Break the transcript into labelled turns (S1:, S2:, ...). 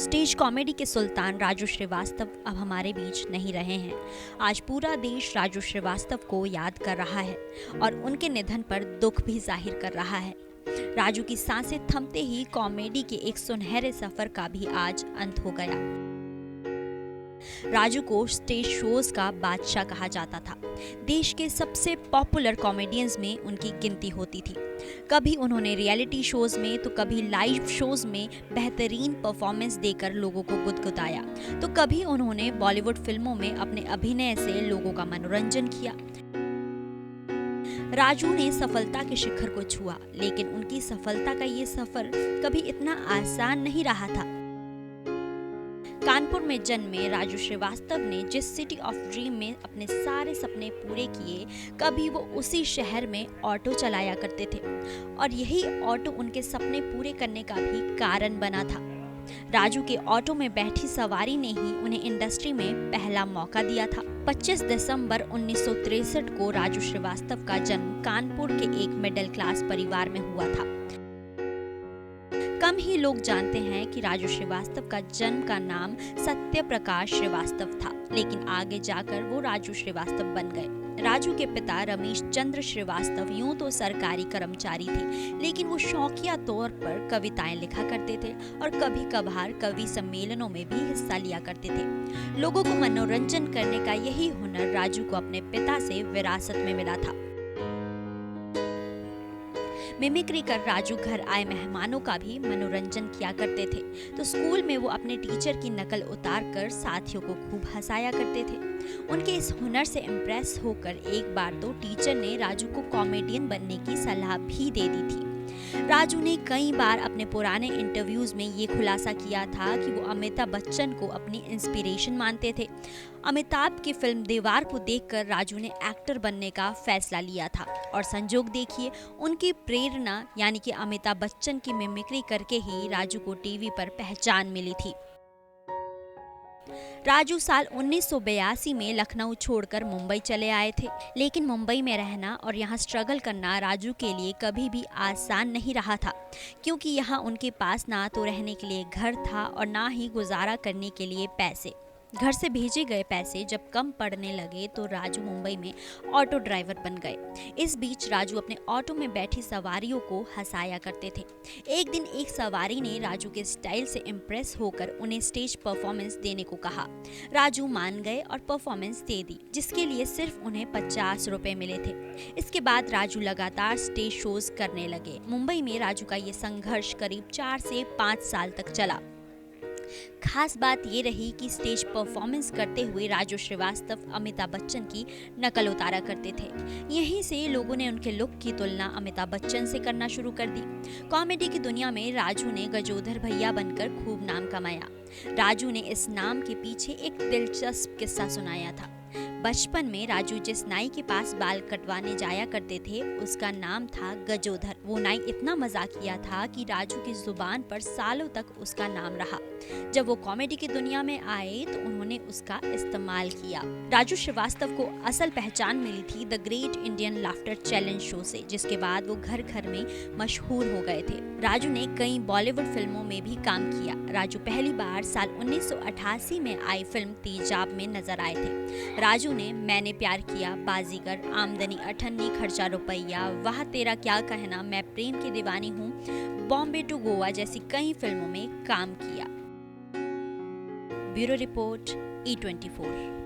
S1: Stage comedy के सुल्तान राजू श्रीवास्तव अब हमारे बीच नहीं रहे हैं। आज पूरा देश राजू श्रीवास्तव को याद कर रहा है और उनके निधन पर दुख भी जाहिर कर रहा है। राजू की सांसें थमते ही कॉमेडी के एक सुनहरे सफर का भी आज अंत हो गया। राजू को स्टेज शोज का बादशाह कहा जाता था। देश के सबसे पॉपुलर कॉमेडियंस में उनकी गिनती होती थी। कभी उन्होंने रियलिटी शोज में तो कभी लाइव शोज में बेहतरीन परफॉर्मेंस देकर लोगों को गुदगुदाया, तो कभी उन्होंने बॉलीवुड फिल्मों में अपने अभिनय से लोगों का मनोरंजन किया। राजू ने सफलता के शिखर को छुआ, लेकिन उनकी सफलता का ये सफर कभी इतना आसान नहीं रहा था। कानपुर में जन्मे राजू श्रीवास्तव ने जिस सिटी ऑफ ड्रीम में अपने सारे सपने पूरे किए, कभी वो उसी शहर में ऑटो चलाया करते थे और यही ऑटो उनके सपने पूरे करने का भी कारण बना था। राजू के ऑटो में बैठी सवारी ने ही उन्हें इंडस्ट्री में पहला मौका दिया था। 25 दिसंबर 1963 को राजू श्रीवास्तव का जन्म कानपुर के एक मिडिल क्लास परिवार में हुआ था। कम ही लोग जानते हैं कि राजू श्रीवास्तव का जन्म का नाम सत्य प्रकाश श्रीवास्तव था, लेकिन आगे जाकर वो राजू श्रीवास्तव बन गए। राजू के पिता रमेश चंद्र श्रीवास्तव यूं तो सरकारी कर्मचारी थे, लेकिन वो शौकिया तौर पर कविताएं लिखा करते थे और कभी कभार कवि सम्मेलनों में भी हिस्सा लिया करते थे। लोगों को मनोरंजन करने का यही हुनर राजू को अपने पिता से विरासत में मिला था। मिमिक्री कर राजू घर आए मेहमानों का भी मनोरंजन किया करते थे, तो स्कूल में वो अपने टीचर की नकल उतार कर साथियों को खूब हंसाया करते थे। उनके इस हुनर से इम्प्रेस होकर एक बार तो टीचर ने राजू को कॉमेडियन बनने की सलाह भी दे दी थी। राजू ने कई बार अपने पुराने इंटरव्यूज में ये खुलासा किया था कि वो अमिताभ बच्चन को अपनी इंस्पिरेशन मानते थे। अमिताभ की फिल्म दीवार को देखकर राजू ने एक्टर बनने का फैसला लिया था और संजोग देखिए, उनकी प्रेरणा यानी कि अमिताभ बच्चन की मिमिक्री करके ही राजू को टीवी पर पहचान मिली थी। राजू साल 1982 में लखनऊ छोड़कर मुंबई चले आए थे, लेकिन मुंबई में रहना और यहाँ स्ट्रगल करना राजू के लिए कभी भी आसान नहीं रहा था, क्योंकि यहाँ उनके पास ना तो रहने के लिए घर था और ना ही गुजारा करने के लिए पैसे। घर से भेजे गए पैसे जब कम पड़ने लगे तो राजू मुंबई में ऑटो ड्राइवर बन गए। इस बीच राजू अपने ऑटो में बैठी सवारियों को हंसाया करते थे। एक दिन एक सवारी ने राजू के स्टाइल से इम्प्रेस होकर उन्हें स्टेज परफॉर्मेंस देने को कहा। राजू मान गए और परफॉर्मेंस दे दी, जिसके लिए सिर्फ उन्हें 50 रुपए मिले थे। इसके बाद राजू लगातार स्टेज शोज करने लगे। मुंबई में राजू का ये संघर्ष करीब 4 से 5 साल तक चला। खास बात ये रही कि स्टेज परफॉर्मेंस करते हुए राजू श्रीवास्तव अमिताभ बच्चन की नकल उतारा करते थे। यहीं से लोगों ने उनके लुक की तुलना अमिताभ बच्चन से करना शुरू कर दी। कॉमेडी की दुनिया में राजू ने गजोधर भैया बनकर खूब नाम कमाया। राजू ने इस नाम के पीछे एक दिलचस्प किस्सा सुनाया था। बचपन में राजू जिस नाई के पास बाल कटवाने जाया करते थे, उसका नाम था गजोधर। वो नाई इतना मजाकिया था कि राजू की जुबान पर सालों तक उसका नाम रहा। जब वो कॉमेडी की दुनिया में आए तो उन्होंने उसका इस्तेमाल किया। राजू श्रीवास्तव को असल पहचान मिली थी the great Indian laughter challenge show से, जिसके बाद वो घर घर में मशहूर हो गए थे। राजू ने कई बॉलीवुड फिल्मों में भी काम किया। राजू पहली बार साल 1988 में आई फिल्म तेजाब में नजर आए थे। राजू ने मैंने प्यार किया, बाजीगर, आमदनी अठन्नी, खर्चा रुपया, वाह तेरा क्या कहना, मैं प्रेम की दीवानी हूँ, बॉम्बे टू गोवा जैसी कई फिल्मों में काम किया। Bureau report E24।